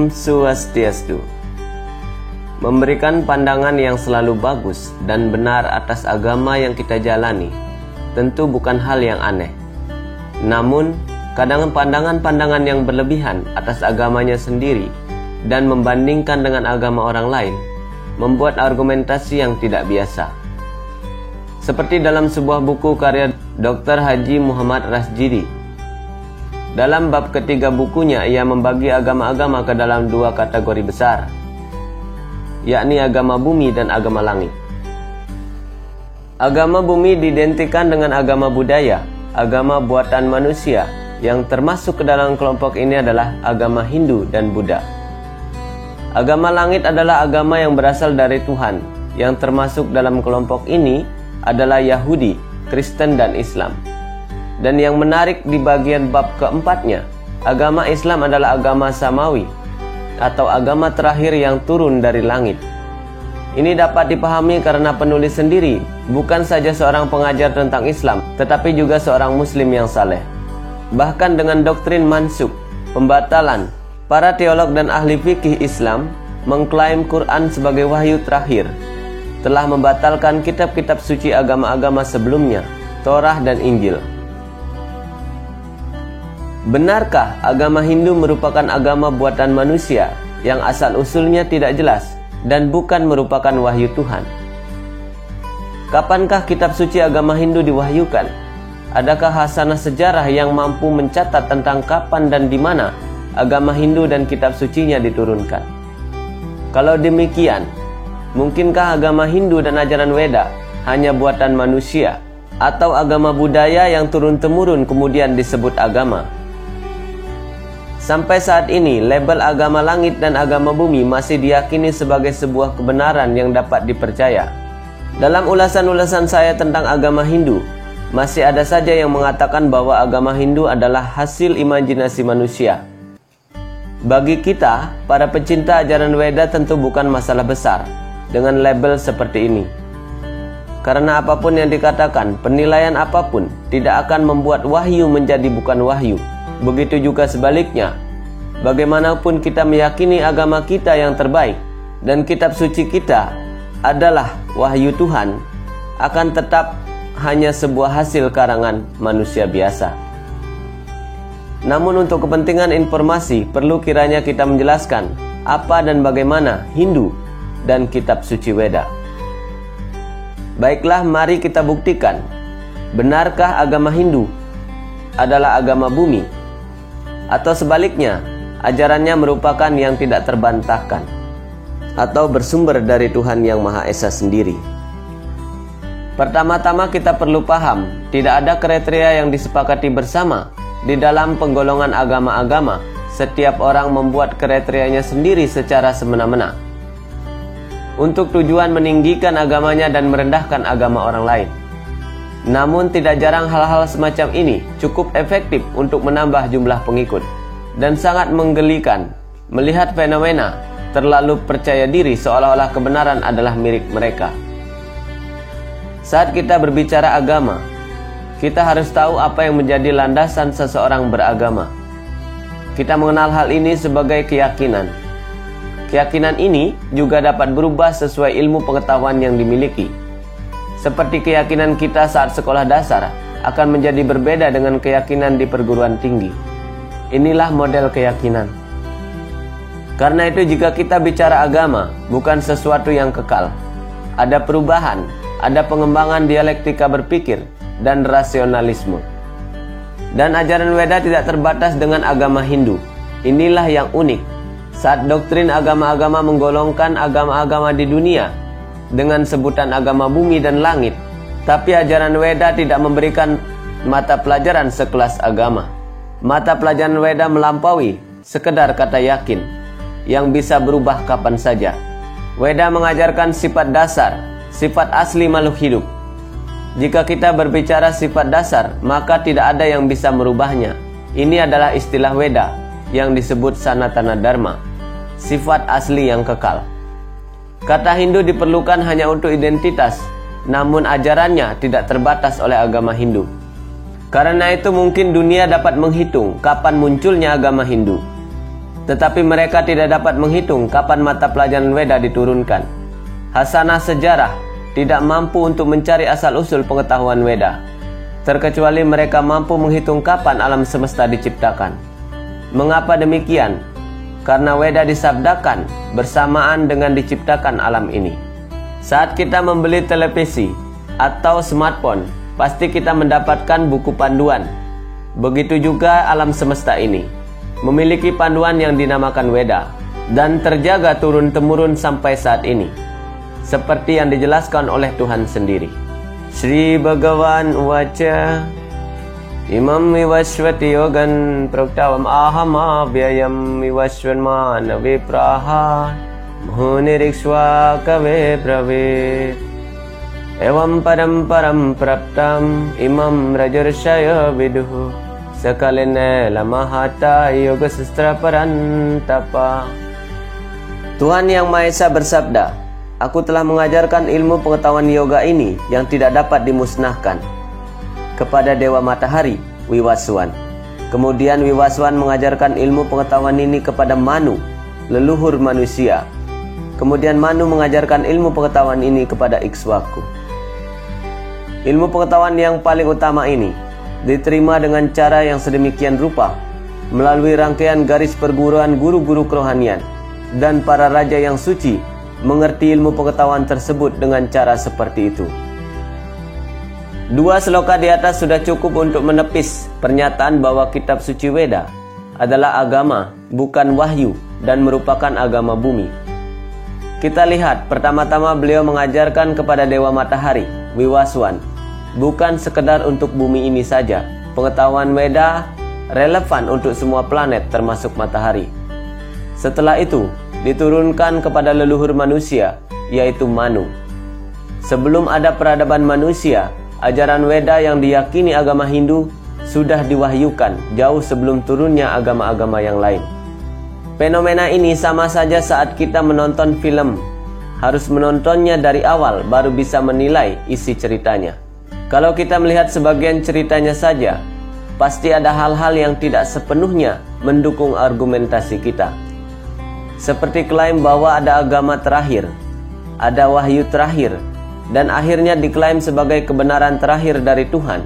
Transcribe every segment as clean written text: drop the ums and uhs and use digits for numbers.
Om Swastiastu. Memberikan pandangan yang selalu bagus dan benar atas agama yang kita jalani tentu bukan hal yang aneh. Namun, kadang pandangan-pandangan yang berlebihan atas agamanya sendiri dan membandingkan dengan agama orang lain membuat argumentasi yang tidak biasa. Seperti dalam sebuah buku karya Dr. Haji Muhammad Rasjidi. Dalam bab ketiga bukunya, ia membagi agama-agama ke dalam dua kategori besar, yakni agama bumi dan agama langit. Agama bumi diidentikan dengan agama budaya, agama buatan manusia, yang termasuk ke dalam kelompok ini adalah agama Hindu dan Buddha. Agama langit adalah agama yang berasal dari Tuhan, yang termasuk dalam kelompok ini adalah Yahudi, Kristen, dan Islam. Dan yang menarik di bagian bab keempatnya, agama Islam adalah agama samawi atau agama terakhir yang turun dari langit. Ini dapat dipahami karena penulis sendiri bukan saja seorang pengajar tentang Islam, tetapi juga seorang muslim yang saleh. Bahkan dengan doktrin mansukh, pembatalan, para teolog dan ahli fikih Islam mengklaim Quran sebagai wahyu terakhir, telah membatalkan kitab-kitab suci agama-agama sebelumnya, Torah dan Injil. Benarkah agama Hindu merupakan agama buatan manusia yang asal-usulnya tidak jelas dan bukan merupakan wahyu Tuhan? Kapankah kitab suci agama Hindu diwahyukan? Adakah hasanah sejarah yang mampu mencatat tentang kapan dan di mana agama Hindu dan kitab sucinya diturunkan? Kalau demikian, mungkinkah agama Hindu dan ajaran Weda hanya buatan manusia atau agama budaya yang turun-temurun kemudian disebut agama? Sampai saat ini, label agama langit dan agama bumi masih diyakini sebagai sebuah kebenaran yang dapat dipercaya. Dalam ulasan-ulasan saya tentang agama Hindu, masih ada saja yang mengatakan bahwa agama Hindu adalah hasil imajinasi manusia. Bagi kita, para pecinta ajaran Weda tentu bukan masalah besar dengan label seperti ini. Karena apapun yang dikatakan, penilaian apapun tidak akan membuat wahyu menjadi bukan wahyu. Begitu juga sebaliknya, bagaimanapun kita meyakini agama kita yang terbaik dan kitab suci kita adalah wahyu Tuhan, akan tetap hanya sebuah hasil karangan manusia biasa. Namun untuk kepentingan informasi, perlu kiranya kita menjelaskan apa dan bagaimana Hindu dan kitab suci Weda. Baiklah, mari kita buktikan. Benarkah agama Hindu adalah agama bumi? Atau sebaliknya, ajarannya merupakan yang tidak terbantahkan atau bersumber dari Tuhan Yang Maha Esa sendiri? Pertama-tama kita perlu paham, tidak ada kriteria yang disepakati bersama di dalam penggolongan agama-agama. Setiap orang membuat kriterianya sendiri secara semena-mena untuk tujuan meninggikan agamanya dan merendahkan agama orang lain. Namun tidak jarang hal-hal semacam ini cukup efektif untuk menambah jumlah pengikut, dan sangat menggelikan melihat fenomena terlalu percaya diri seolah-olah kebenaran adalah milik mereka. Saat kita berbicara agama, kita harus tahu apa yang menjadi landasan seseorang beragama. Kita mengenal hal ini sebagai keyakinan. Keyakinan ini juga dapat berubah sesuai ilmu pengetahuan yang dimiliki. Seperti keyakinan kita saat sekolah dasar akan menjadi berbeda dengan keyakinan di perguruan tinggi. Inilah model keyakinan. Karena itu jika kita bicara agama, bukan sesuatu yang kekal. Ada perubahan, ada pengembangan dialektika berpikir dan rasionalisme. Dan ajaran Weda tidak terbatas dengan agama Hindu. Inilah yang unik. Saat doktrin agama-agama menggolongkan agama-agama di dunia dengan sebutan agama bumi dan langit, tapi ajaran Weda tidak memberikan mata pelajaran sekelas agama. Mata pelajaran Weda melampaui sekedar kata yakin yang bisa berubah kapan saja. Weda mengajarkan sifat dasar, sifat asli makhluk hidup. Jika kita berbicara sifat dasar, maka tidak ada yang bisa merubahnya. Ini adalah istilah Weda yang disebut Sanatana Dharma, sifat asli yang kekal. Kata Hindu diperlukan hanya untuk identitas, namun ajarannya tidak terbatas oleh agama Hindu. Karena itu mungkin dunia dapat menghitung kapan munculnya agama Hindu. Tetapi mereka tidak dapat menghitung kapan mata pelajaran Weda diturunkan. Hasanah sejarah tidak mampu untuk mencari asal-usul pengetahuan Weda, terkecuali mereka mampu menghitung kapan alam semesta diciptakan. Mengapa demikian? Karena Weda disabdakan bersamaan dengan diciptakan alam ini. Saat kita membeli televisi atau smartphone, pasti kita mendapatkan buku panduan. Begitu juga alam semesta ini memiliki panduan yang dinamakan Weda dan terjaga turun-temurun sampai saat ini, seperti yang dijelaskan oleh Tuhan sendiri. Sri Bhagavan Uvaca Imam Vivashvati Yogan Proktavam Ahama Vyayam Vivashvan Mana Vipraha Muhunirikshva Kave Pravit Evam Param Praptam Imam Rajarshaya Viduhu Sakalene Lamahata Yoga Sastra Parantapa. Tuhan Yang Maha Esa bersabda, aku telah mengajarkan ilmu pengetahuan yoga ini yang tidak dapat dimusnahkan kepada Dewa Matahari, Wiwaswan. Kemudian Wiwaswan mengajarkan ilmu pengetahuan ini kepada Manu, leluhur manusia. Kemudian Manu mengajarkan ilmu pengetahuan ini kepada Ikswaku. Ilmu pengetahuan yang paling utama ini diterima dengan cara yang sedemikian rupa melalui rangkaian garis perguruan guru-guru kerohanian, dan para raja yang suci mengerti ilmu pengetahuan tersebut dengan cara seperti itu. Dua seloka di atas sudah cukup untuk menepis pernyataan bahwa kitab suci Weda adalah agama, bukan wahyu, dan merupakan agama bumi. Kita lihat, pertama-tama beliau mengajarkan kepada Dewa Matahari, Wiwaswan, bukan sekedar untuk bumi ini saja. Pengetahuan Weda relevan untuk semua planet termasuk matahari. Setelah itu, diturunkan kepada leluhur manusia, yaitu Manu. Sebelum ada peradaban manusia, ajaran Weda yang diyakini agama Hindu sudah diwahyukan jauh sebelum turunnya agama-agama yang lain. Fenomena ini sama saja saat kita menonton film. Harus menontonnya dari awal baru bisa menilai isi ceritanya. Kalau kita melihat sebagian ceritanya saja, pasti ada hal-hal yang tidak sepenuhnya mendukung argumentasi kita. Seperti klaim bahwa ada agama terakhir, ada wahyu terakhir, dan akhirnya diklaim sebagai kebenaran terakhir dari Tuhan.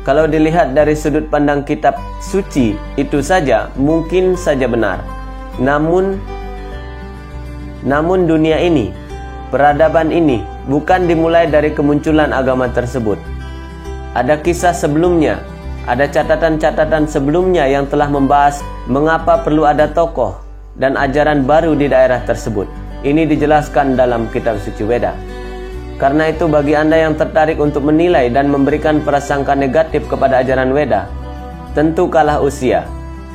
Kalau dilihat dari sudut pandang kitab suci, itu saja mungkin saja benar. Namun dunia ini, peradaban ini, bukan dimulai dari kemunculan agama tersebut. Ada kisah sebelumnya, ada catatan-catatan sebelumnya yang telah membahas mengapa perlu ada tokoh dan ajaran baru di daerah tersebut. Ini dijelaskan dalam kitab suci Weda. Karena itu bagi Anda yang tertarik untuk menilai dan memberikan prasangka negatif kepada ajaran Weda, tentu kalah usia.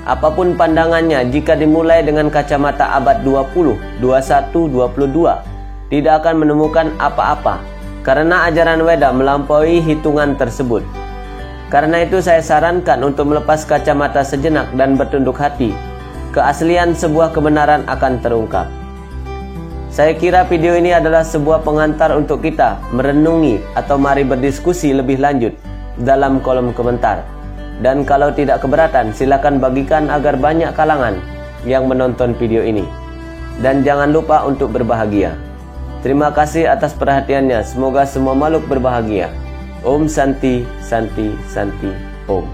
Apapun pandangannya, jika dimulai dengan kacamata abad 20, 21, 22, tidak akan menemukan apa-apa, karena ajaran Weda melampaui hitungan tersebut. Karena itu saya sarankan untuk melepas kacamata sejenak dan bertunduk hati. Keaslian sebuah kebenaran akan terungkap. Saya kira video ini adalah sebuah pengantar untuk kita merenungi atau mari berdiskusi lebih lanjut dalam kolom komentar. Dan kalau tidak keberatan, silakan bagikan agar banyak kalangan yang menonton video ini. Dan jangan lupa untuk berbahagia. Terima kasih atas perhatiannya. Semoga semua makhluk berbahagia. Om Santi, Santi, Santi, Om.